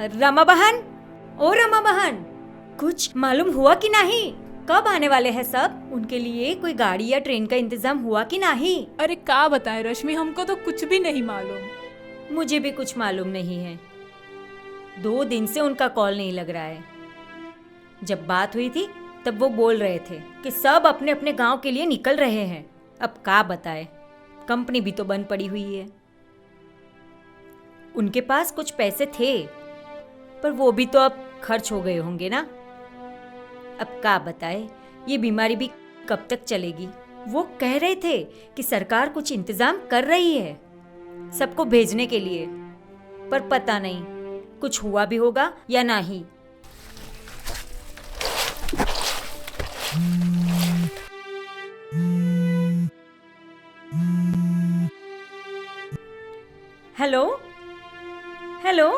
रमा बहन, ओ रमा बहन, कुछ मालूम हुआ कि नहीं? कब आने वाले हैं सब? उनके लिए कोई गाड़ी या ट्रेन का इंतजाम हुआ कि नहीं? अरे क्या बताएं रश्मि, हमको तो कुछ भी नहीं मालूम। मुझे भी कुछ मालूम नहीं है। 2 दिन से उनका कॉल नहीं लग रहा है। जब बात हुई थी तब वो बोल रहे थे कि सब अपने अपने गांव के लिए निकल रहे हैं। अब क्या बताए, कंपनी भी तो बंद पड़ी हुई है। उनके पास कुछ पैसे थे पर वो भी तो अब खर्च हो गए होंगे ना। अब क्या बताए, ये बीमारी भी कब तक चलेगी? वो कह रहे थे कि सरकार कुछ इंतजाम कर रही है सबको भेजने के लिए, पर पता नहीं कुछ हुआ भी होगा या नहीं। हेलो हेलो,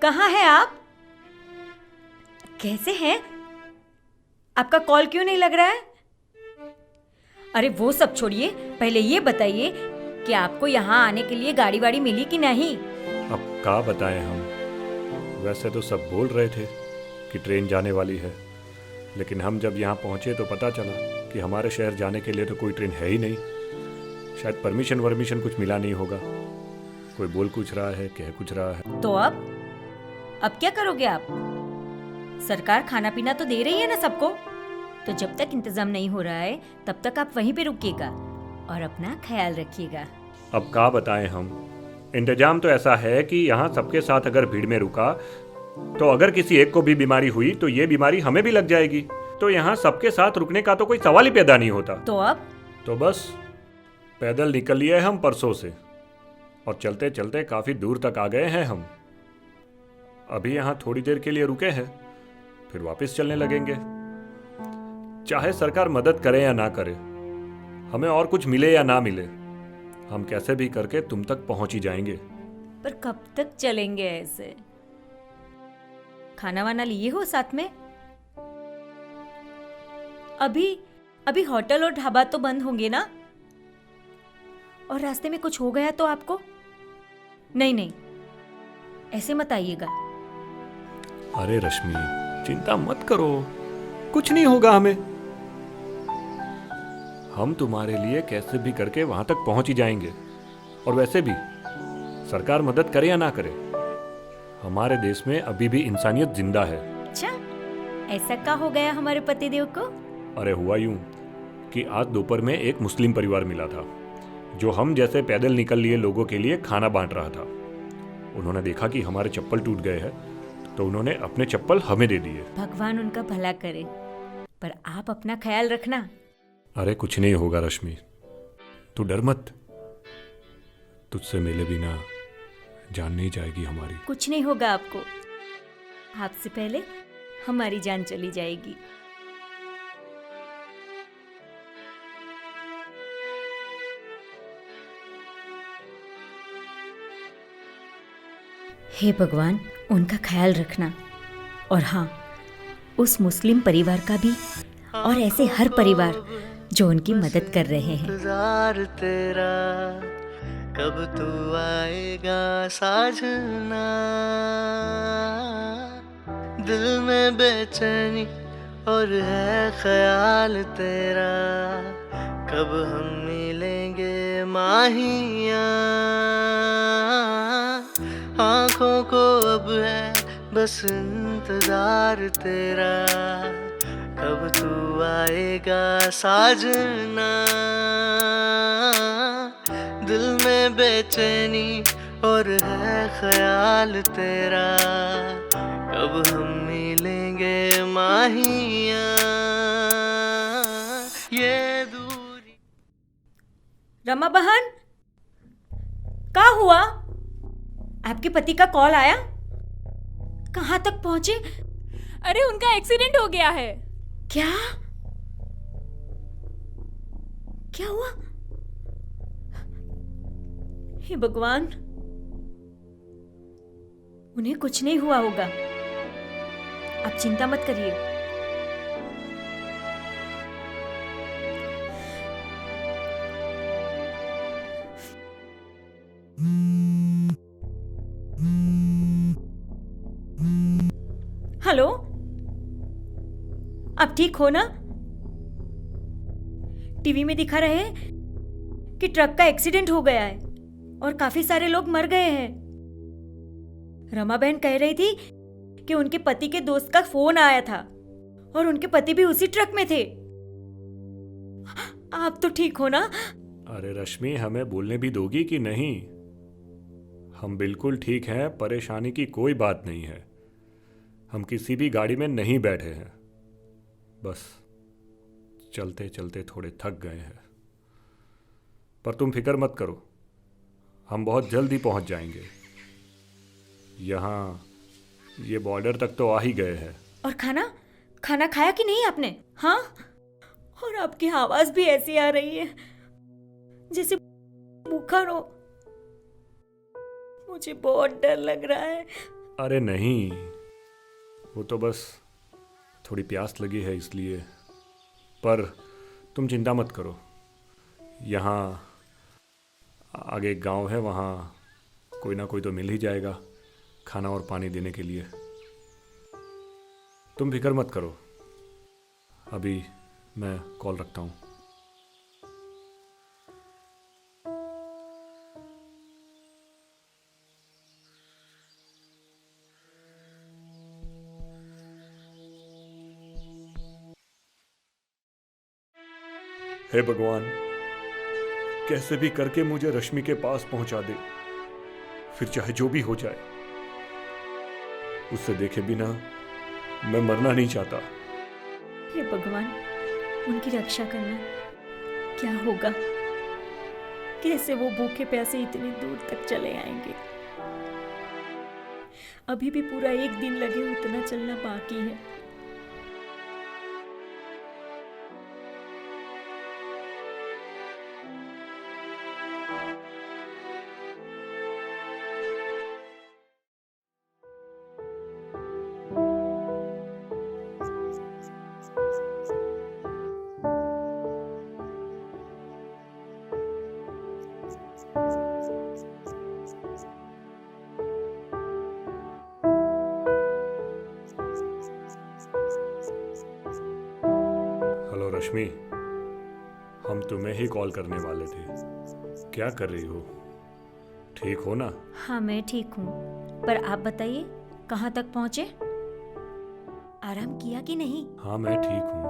कहाँ हैं आप? कैसे हैं? आपका कॉल क्यों नहीं लग रहा है? अरे वो सब छोड़िए, पहले ये बताइए कि आपको यहाँ आने के लिए गाड़ी वाड़ी मिली कि नहीं? अब क्या बताएं हम। वैसे तो सब बोल रहे थे कि ट्रेन जाने वाली है, लेकिन हम जब यहाँ पहुँचे तो पता चला कि हमारे शहर जाने के लिए तो कोई ट्रेन है ही नहीं। शायद परमिशन वर्मिशन कुछ मिला नहीं होगा। कोई बोल कुछ रहा है, कह कुछ रहा है। तो अब क्या करोगे आप? सरकार खाना पीना तो दे रही है ना सबको, तो जब तक इंतजाम नहीं हो रहा है तब तक आप वहीं पे रुकिएगा और अपना ख्याल रखिएगा। अब क्या बताएं हम। इंतजाम तो ऐसा है कि यहाँ सबके साथ अगर भीड़ में रुका तो अगर किसी एक को भी बीमारी हुई तो ये बीमारी हमें भी लग जाएगी। तो यहाँ सबके साथ रुकने का तो कोई सवाल ही पैदा नहीं होता। तो बस पैदल निकल लिए हम परसों से और चलते चलते काफी दूर तक आ गए हैं हम। अभी यहाँ थोड़ी देर के लिए रुके हैं, फिर वापस चलने लगेंगे। चाहे सरकार मदद करे या ना करे, हमें और कुछ मिले या ना मिले, हम कैसे भी करके तुम तक पहुंच ही जाएंगे। पर कब तक चलेंगे ऐसे? खाना वाना लिए हो साथ में? अभी होटल और ढाबा तो बंद होंगे ना? और रास्ते में कुछ हो गया तो आपको? नहीं, ऐसे मत आइएगा। अरे रश्मि, चिंता मत करो, कुछ नहीं होगा हमें। हम तुम्हारे लिए कैसे भी करके वहां तक पहुंच ही जाएंगे। और वैसे भी सरकार मदद करे या ना करे, हमारे देश में अभी भी इंसानियत जिंदा है। अच्छा, ऐसा क्या हो गया हमारे पतिदेव को? अरे हुआ यूं कि आज दोपहर में एक मुस्लिम परिवार मिला था जो हम जैसे पैदल निकल लिए लोगों के लिए खाना बांट रहा था। उन्होंने देखा कि हमारे चप्पल टूट गए हैं तो उन्होंने अपने चप्पल हमें दे दिए। भगवान उनका भला करे, पर आप अपना ख्याल रखना। अरे कुछ नहीं होगा रश्मि, तू डर मत। तुझसे मिले बिना जान नहीं जाएगी हमारी। कुछ नहीं होगा आपको, आपसे पहले हमारी जान चली जाएगी। हे भगवान, उनका ख्याल रखना। और हाँ, उस मुस्लिम परिवार का भी, और ऐसे हर परिवार जो उनकी मदद कर रहे हैं। इंतजार तेरा कब तू आएगा साजना, दिल में बेचैनी और है ख्याल तेरा, कब हम मिलेंगे माहिया। आँखों को अब है बस इंतजार तेरा, कब तू आएगा साजना, दिल में बेचैनी और है ख्याल तेरा, कब हम मिलेंगे माहिया। ये दूरी। रमा बहन, क्या हुआ? आपके पति का कॉल आया? कहाँ तक पहुंचे? अरे उनका एक्सीडेंट हो गया है। क्या क्या हुआ? हे भगवान, उन्हें कुछ नहीं हुआ होगा। आप चिंता मत करिए। हेलो, आप ठीक हो ना? टीवी में दिखा रहे हैं कि ट्रक का एक्सीडेंट हो गया है और काफी सारे लोग मर गए हैं। रमा बहन कह रही थी कि उनके पति के दोस्त का फोन आया था और उनके पति भी उसी ट्रक में थे। आप तो ठीक हो ना? अरे रश्मि, हमें बोलने भी दोगी कि नहीं? हम बिल्कुल ठीक हैं, परेशानी की कोई बात नहीं है। हम किसी भी गाड़ी में नहीं बैठे हैं, बस चलते चलते थोड़े थक गए हैं। पर तुम फिक्र मत करो, हम बहुत जल्दी पहुंच जाएंगे। यहाँ ये बॉर्डर तक तो आ ही गए हैं। और खाना खाना खाया कि नहीं आपने? हाँ, और आपकी आवाज भी ऐसी आ रही है जैसे बुखार हो। मुझे बहुत डर लग रहा है। अरे नहीं, वो तो बस थोड़ी प्यास लगी है इसलिए। पर तुम चिंता मत करो, यहाँ आगे एक गांव है, वहाँ कोई ना कोई तो मिल ही जाएगा खाना और पानी देने के लिए। तुम फिक्र मत करो, अभी मैं कॉल रखता हूँ। हे भगवान, कैसे भी करके मुझे रश्मि के पास पहुंचा दे, फिर चाहे जो भी हो जाए। उससे देखे बिना मैं मरना नहीं चाहता। हे भगवान, उनकी रक्षा करना। क्या होगा? कैसे वो भूखे प्यासे इतनी दूर तक चले आएंगे? अभी भी पूरा एक दिन लगे उतना चलना बाकी है। हेलो रश्मि, हम तुम्हें ही कॉल करने वाले थे। क्या कर रही हो? ठीक हो ना? हाँ, मैं ठीक हूँ। पर आप बताइए, कहाँ तक पहुँचे? आराम किया कि नहीं? हाँ, मैं ठीक हूँ,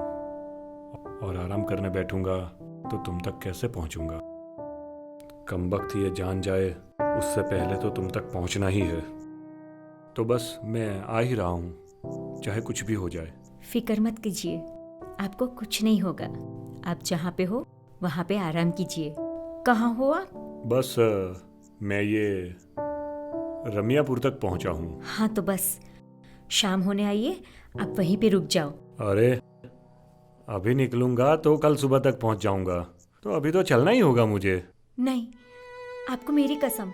और आराम करने बैठूंगा तो तुम तक कैसे पहुंचूंगा? कमबख्त ये जान जाए उससे पहले तो तुम तक पहुंचना ही है। तो बस मैं आ ही रहा हूँ, चाहे कुछ भी हो जाए। फिक्र मत कीजिए, आपको कुछ नहीं होगा। आप जहाँ पे हो वहाँ पे आराम कीजिए। कहाँ हो आप? बस मैं ये रमियापुर तक पहुंचा हूँ। हाँ, तो बस शाम होने आइए, आप वहीं पे रुक जाओ। अरे अभी निकलूंगा तो कल सुबह तक पहुंच जाऊंगा, तो अभी तो चलना ही होगा मुझे। नहीं, आपको मेरी कसम,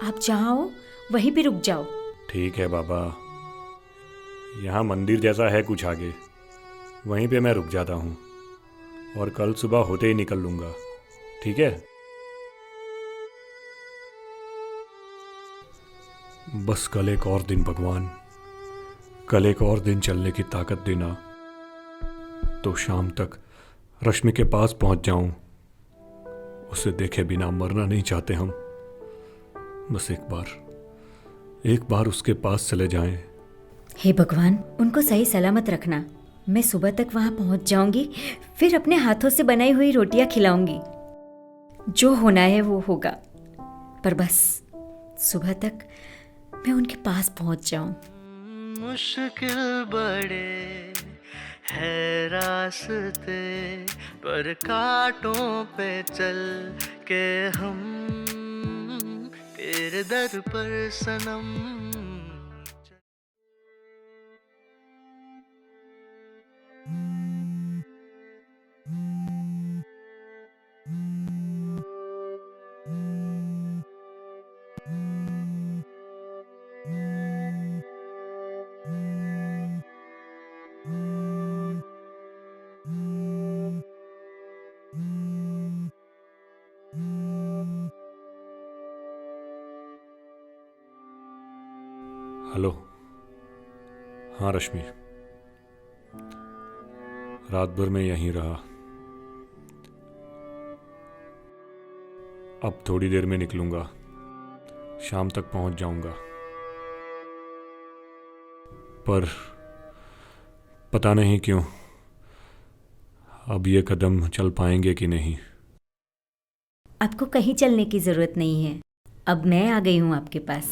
आप जहाँ हो वहीं पे रुक जाओ। ठीक है बाबा, यहाँ मंदिर जैसा है कुछ आगे, वहीं पे मैं रुक जाता हूँ और कल सुबह होते ही निकल लूंगा। ठीक है? बस कल एक और दिन भगवान, कल एक और दिन चलने की ताकत देना, तो शाम तक रश्मि के पास पहुंच जाऊं। उसे देखे बिना मरना नहीं चाहते हम। बस एक बार उसके पास चले जाएं। हे भगवान, उनको सही सलामत रखना। मैं सुबह तक वहाँ पहुँच जाऊंगी, फिर अपने हाथों से बनाई हुई रोटियां खिलाऊंगी। जो होना है वो होगा, पर बस सुबह तक मैं उनके पास पहुँच जाऊं। मुश्किल बड़े है रास्ते, पर कांटों पे चल के हम तेरे दर पर सनम। हेलो, हाँ रश्मि, रात भर मैं यहीं रहा। अब थोड़ी देर में निकलूंगा, शाम तक पहुंच जाऊंगा। पर पता नहीं क्यों अब ये कदम चल पाएंगे कि नहीं। आपको कहीं चलने की जरूरत नहीं है, अब मैं आ गई हूँ आपके पास।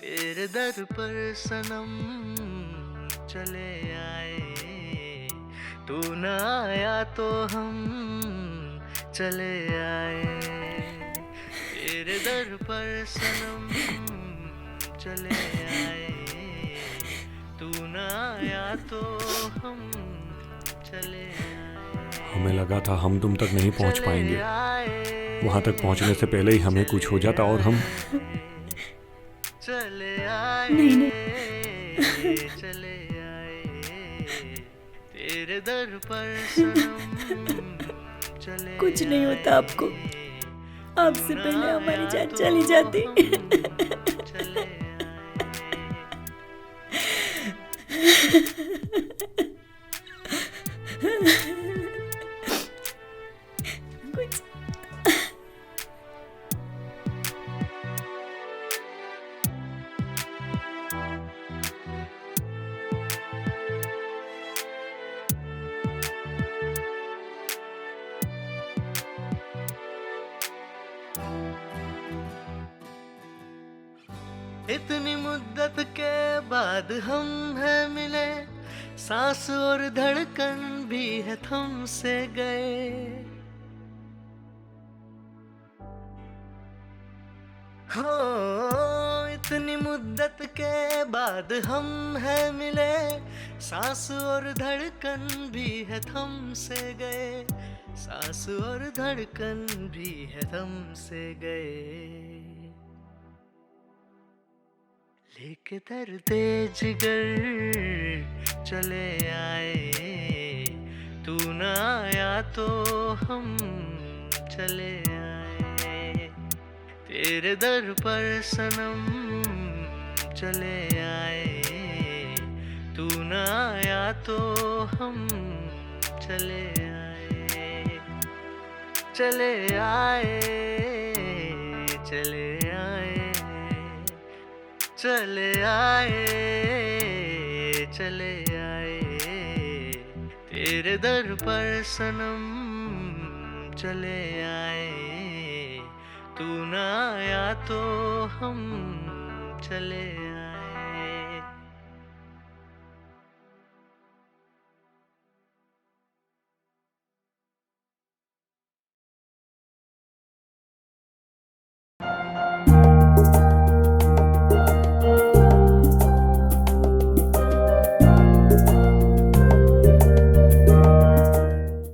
तेरे दर पर सनम चले आए, तू न आया तो हम चले आए। तेरे दर पर सनम चले आए, तू न आया तो हम चले आए। हमें लगा था हम तुम तक नहीं पहुंच पाएंगे, वहां तक पहुंचने से पहले ही हमें कुछ हो जाता और हम चले आए, चले आए तेरे दर पर सनम चले। कुछ नहीं होता आपको, आपसे पहले हमारी जान चली जाती। चले कुछ इतनी मुद्दत के बाद हम हैं मिले, सांस और धड़कन भी है थम से गए। हो इतनी मुद्दत के बाद हम हैं मिले, सांस और धड़कन भी है थम से गए। सांस और धड़कन भी है थम से गए। लेके दर्दे जिगर चले आए, तू न आया तो हम चले आए। तेरे दर पर सनम चले आए, तू न आया तो हम चले आए। चले आए, चले आए, चले आए, चले आए तेरे दर पर सनम चले आए। तू न आया तो हम चले आए।